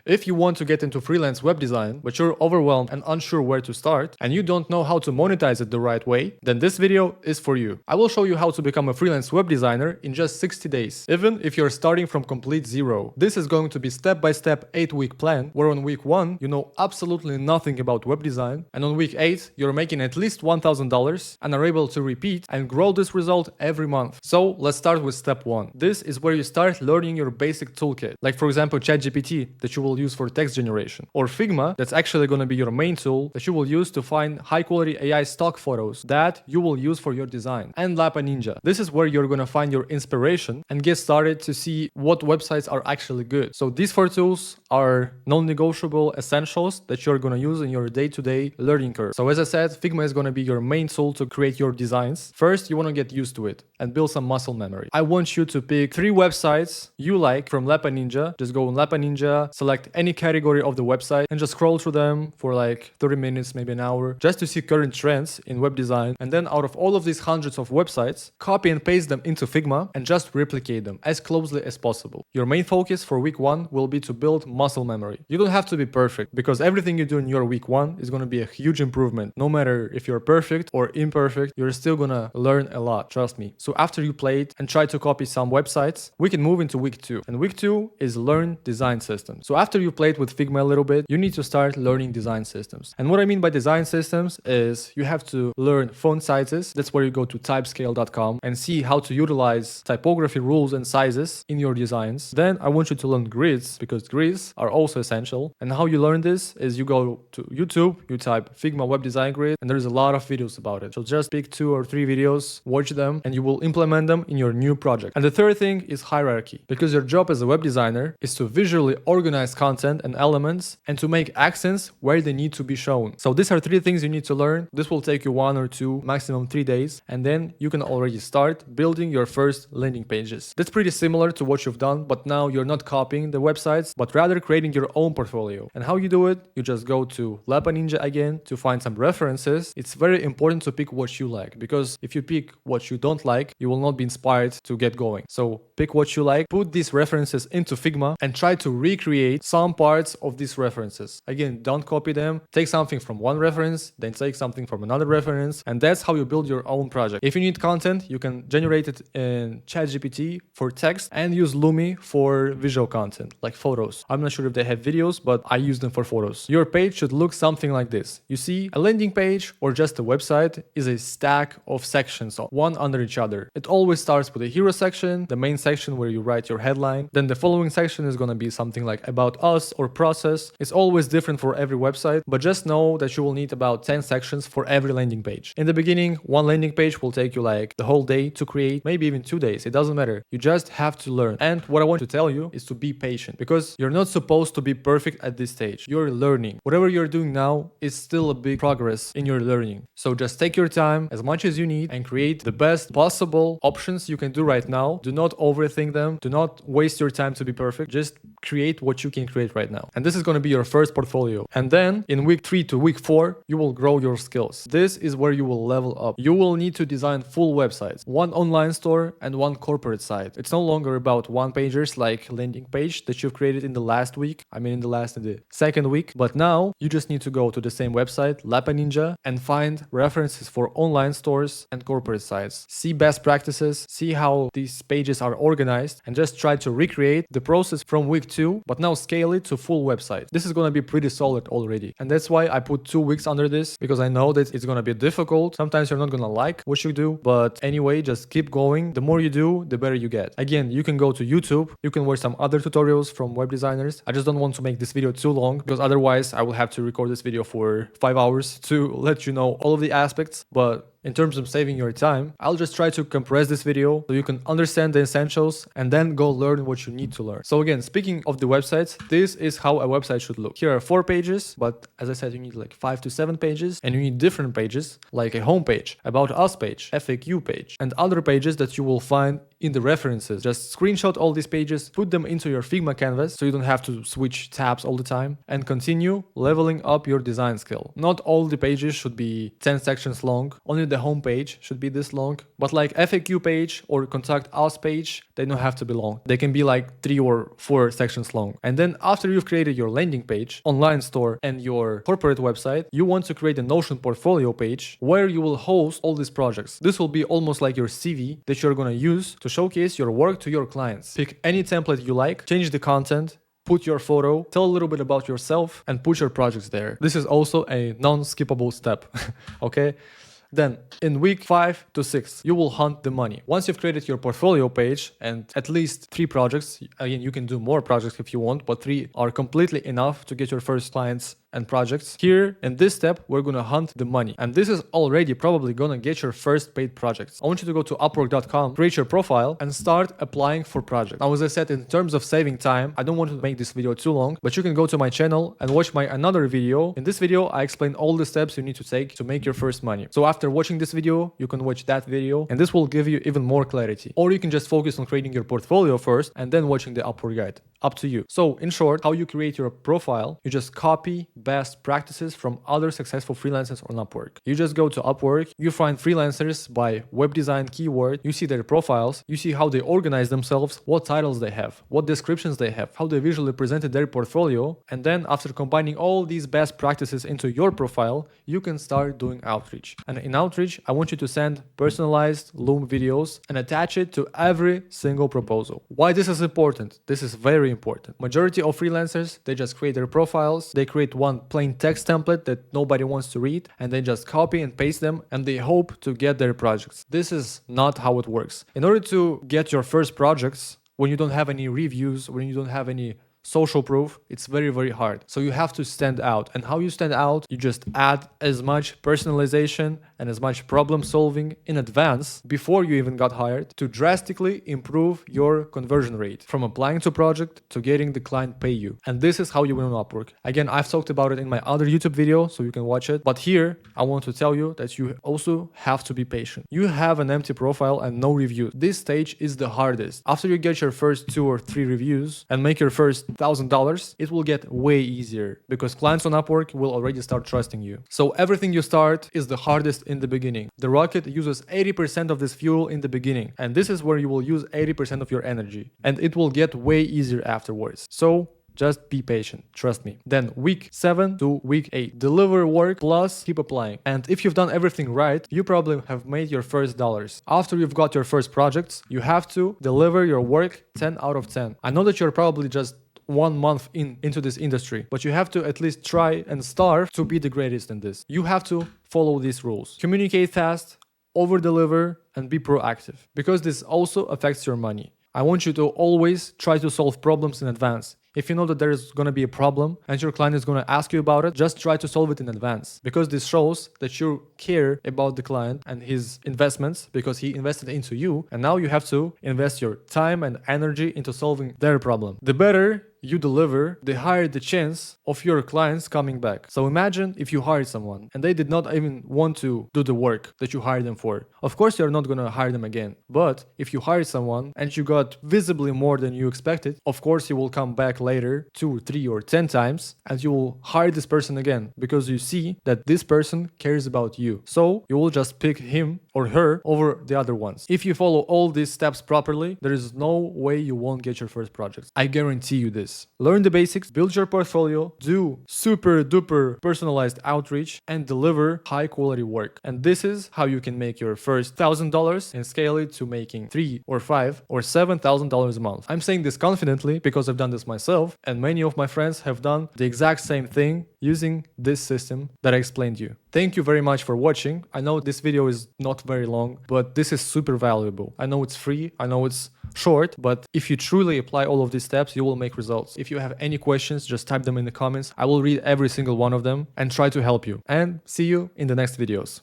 If you want to get into freelance web design, but you're overwhelmed and unsure where to start, and you don't know how to monetize it the right way, then this video is for you. I will show you how to become a freelance web designer in just 60 days, even if you're starting from complete zero. This is going to be step-by-step 8-week plan, where on week 1, you know absolutely nothing about web design, and on week 8, you're making at least $1,000 and are able to repeat and grow this result every month. So let's start with step 1. This is where you start learning your basic toolkit, like for example ChatGPT that you will use for text generation, or Figma that's actually going to be your main tool that you will use to find high quality AI stock photos that you will use for your design, and Lapa Ninja. This is where you're going to find your inspiration and get started to see what websites are actually good. So these 4 tools are non-negotiable essentials that you're going to use in your day-to-day learning curve. So as I said, Figma is going to be your main tool to create your designs. First, you want to get used to it and build some muscle memory. I want you to pick 3 websites you like from Lapa Ninja. Just go on Lapa Ninja, select any category of the website and just scroll through them for like 30 minutes, maybe an hour, just to see current trends in web design. And then out of all of these hundreds of websites, copy and paste them into Figma and just replicate them as closely as possible. Your main focus for week 1 will be to build muscle memory. You don't have to be perfect, because everything you do in your week 1 is going to be a huge improvement. No matter if you're perfect or imperfect, you're still going to learn a lot, trust me. So after you play it and try to copy some websites, we can move into week 2. And week 2 is learn design systems. So after you played with Figma a little bit, you need to start learning design systems. And what I mean by design systems is you have to learn font sizes. That's where you go to typescale.com and see how to utilize typography rules and sizes in your designs. Then I want you to learn grids, because grids are also essential. And how you learn this is you go to YouTube, you type Figma web design grid, and there's a lot of videos about it. So just pick 2 or 3 videos, watch them, and you will implement them in your new project. And the third thing is hierarchy, because your job as a web designer is to visually organize content and elements and to make accents where they need to be shown. So these are 3 things you need to learn. This will take you 1 or 2, maximum 3 days, and then you can already start building your first landing pages. That's pretty similar to what you've done, but now you're not copying the websites, but rather creating your own portfolio. And how you do it? You just go to Lapa Ninja again to find some references. It's very important to pick what you like, because if you pick what you don't like, you will not be inspired to get going. So pick what you like, put these references into Figma, and try to recreate some parts of these references. Again, don't copy them. Take something from one reference, then take something from another reference, and that's how you build your own project. If you need content, you can generate it in ChatGPT for text and use Lumi for visual content, like photos. I'm not sure if they have videos, but I use them for photos. Your page should look something like this. You see, a landing page or just a website is a stack of sections, one under each other. It always starts with a hero section, the main section where you write your headline. Then the following section is going to be something like about us or process. It's always different for every website, but just know that you will need about 10 sections for every landing page. In the beginning, one landing page will take you like the whole day to create, maybe even 2 days. It doesn't matter. You just have to learn. And what I want to tell you is to be patient, because you're not supposed to be perfect at this stage. You're learning. Whatever you're doing now is still a big progress in your learning. So just take your time as much as you need and create the best possible options you can do right now. Do not overthink them. Do not waste your time to be perfect. Just create what you can create right now. And this is going to be your first portfolio. And then in week 3 to week 4, you will grow your skills. This is where you will level up. You will need to design full websites, one online store and one corporate site. It's no longer about one pagers like landing page that you've created in the last week. I mean, in the second week. But now you just need to go to the same website, Lapa Ninja, and find references for online stores and corporate sites. See best practices, see how these pages are organized, and just try to recreate the process from week 2, but now scale it to full website. This is going to be pretty solid already. And that's why I put 2 weeks under this, because I know that it's going to be difficult. Sometimes you're not going to like what you do, but anyway, just keep going. The more you do, the better you get. Again, you can go to YouTube. You can watch some other tutorials from web designers. I just don't want to make this video too long, because otherwise I will have to record this video for 5 hours to let you know all of the aspects. But in terms of saving your time, I'll just try to compress this video so you can understand the essentials and then go learn what you need to learn. So again, speaking of the websites, this is how a website should look. Here are 4 pages, but as I said, you need like 5 to 7 pages, and you need different pages like a home page, about us page, FAQ page, and other pages that you will find in the references. Just screenshot all these pages, put them into your Figma canvas so you don't have to switch tabs all the time, and continue leveling up your design skill. Not all the pages should be 10 sections long, only the home page should be this long, but like FAQ page or contact us page, they don't have to be long. They can be like 3 or 4 sections long. And then after you've created your landing page, online store, and your corporate website, you want to create a Notion portfolio page where you will host all these projects. This will be almost like your CV that you're going to use to showcase your work to your clients. Pick any template you like, change the content, put your photo, tell a little bit about yourself, and put your projects there. This is also a non-skippable step, okay? Then, in week 5 to 6, you will hunt the money. Once you've created your portfolio page and at least 3 projects, again, you can do more projects if you want, but 3 are completely enough to get your first clients and projects. Here, in this step, we're gonna hunt the money. And this is already probably gonna get your first paid projects. I want you to go to upwork.com, create your profile, and start applying for projects. Now, as I said, in terms of saving time, I don't want to make this video too long, but you can go to my channel and watch my another video. In this video, I explain all the steps you need to take to make your first money. So after watching this video, you can watch that video, and this will give you even more clarity. Or you can just focus on creating your portfolio first and then watching the Upwork guide. Up to you. So in short, how you create your profile, you just copy best practices from other successful freelancers on Upwork. You just go to Upwork, you find freelancers by web design keyword, you see their profiles, you see how they organize themselves, what titles they have, what descriptions they have, how they visually presented their portfolio, and then after combining all these best practices into your profile, you can start doing outreach. And in outreach, I want you to send personalized Loom videos and attach it to every single proposal. Why this is important? This is very important. Majority of freelancers, they just create their profiles, they create one plain text template that nobody wants to read, and they just copy and paste them, and they hope to get their projects. This is not how it works. In order to get your first projects, when you don't have any reviews, when you don't have any social proof, it's very, very hard. So you have to stand out. And how you stand out, you just add as much personalization and as much problem solving in advance before you even got hired to drastically improve your conversion rate from applying to a project to getting the client pay you. And this is how you win on Upwork. Again, I've talked about it in my other YouTube video, so you can watch it. But here, I want to tell you that you also have to be patient. You have an empty profile and no reviews. This stage is the hardest. After you get your first 2 or 3 reviews and make your first $1,000, it will get way easier because clients on Upwork will already start trusting you. So everything you start is the hardest in the beginning. The rocket uses 80% of this fuel in the beginning, and this is where you will use 80% of your energy, and it will get way easier afterwards. So just be patient, trust me. Then week 7 to week 8, deliver work plus keep applying. And if you've done everything right, you probably have made your first dollars. After you've got your first projects, you have to deliver your work 10 out of 10. I know that you're probably just 1 month into this industry, but you have to at least try and starve to be the greatest in this. You have to follow these rules. Communicate fast, over-deliver, and be proactive, because this also affects your money. I want you to always try to solve problems in advance. If you know that there is going to be a problem and your client is going to ask you about it, just try to solve it in advance, because this shows that you care about the client and his investments, because he invested into you, and now you have to invest your time and energy into solving their problem. The better you deliver, the higher the chance of your clients coming back. So imagine if you hired someone and they did not even want to do the work that you hired them for. Of course, you're not going to hire them again. But if you hired someone and you got visibly more than you expected, of course, you will come back later 2, 3, or 10 times and you will hire this person again, because you see that this person cares about you. So you will just pick him or her over the other ones. If you follow all these steps properly, there is no way you won't get your first project. I guarantee you this. Learn the basics, build your portfolio, do super duper personalized outreach, and deliver high quality work. And this is how you can make your first $1,000 and scale it to making $3,000 or $5,000 or $7,000 a month. I'm saying this confidently because I've done this myself, and many of my friends have done the exact same thing using this system that I explained you. Thank you very much for watching. I know this video is not very long, but this is super valuable. I know it's free, I know it's short, but if you truly apply all of these steps, you will make results. If you have any questions, just type them in the comments. I will read every single one of them and try to help you. And see you in the next videos.